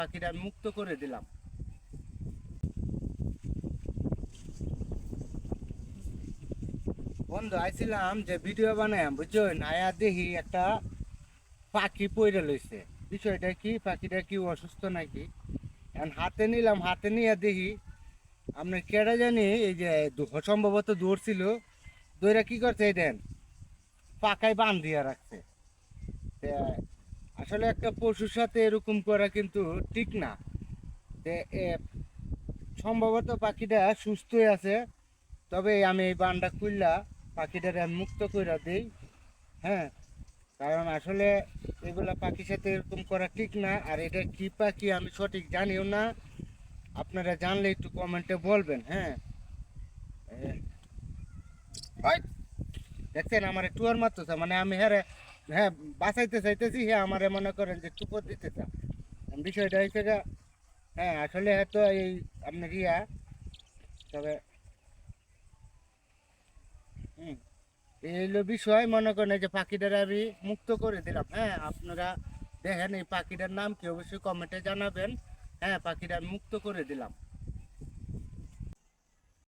পাখিটা আমি মুক্ত করে দিলাম। বন্ধু আইছিলাম যে ভিডিও বানাই বুঝছো, নায়া দেখি একটা পাখি পইড়ে লইছে। বিষয়টা কি, পাখিটা কি অসুস্থ নাকি? এখন হাতে নিলাম, হাতে নিয়ে দেখি আপনার কেডা জানি এই যে সম্ভবত দৌড়ছিল, দৌড়া কি করছে এই দেন পাখায় বান দিয়া রাখছে। তে আসলে একটা পশুর সাথে এরকম করা কিন্তু ঠিক না। তে সম্ভবত পাখিটা সুস্থই আছে, তবে আমি এই বানটা খুললা পাখিটারে আমি মুক্ত করে দিই। হ্যাঁ, কারণ আসলে এগুলা পাখির সাথে এরকম করা ঠিক না। আর এটা কি পাখি আমি সঠিক জানিও না, আপনারা জানলে একটু কমেন্টে বলবেন। হ্যাঁ, ওই দেখছেন আমার টুয়ার মারতেছে, মানে আমি হ্যাঁ হ্যাঁ বাঁচাইতে চাইতেছি, হ্যাঁ আমারে মনে করেন যে টুপর দিতে চা। বিষয়টা হয়েছে যে হ্যাঁ আসলে হয়তো এই আপনার তবে হুম এই হলো বিষয়। মনে করেন এই যে পাখিটার আমি মুক্ত করে দিলাম। হ্যাঁ, আপনারা দেখেন এই পাখিটার নাম কি অবশ্যই কমেন্টে জানাবেন। হ্যাঁ, পাখিটা আমি মুক্ত করে দিলাম।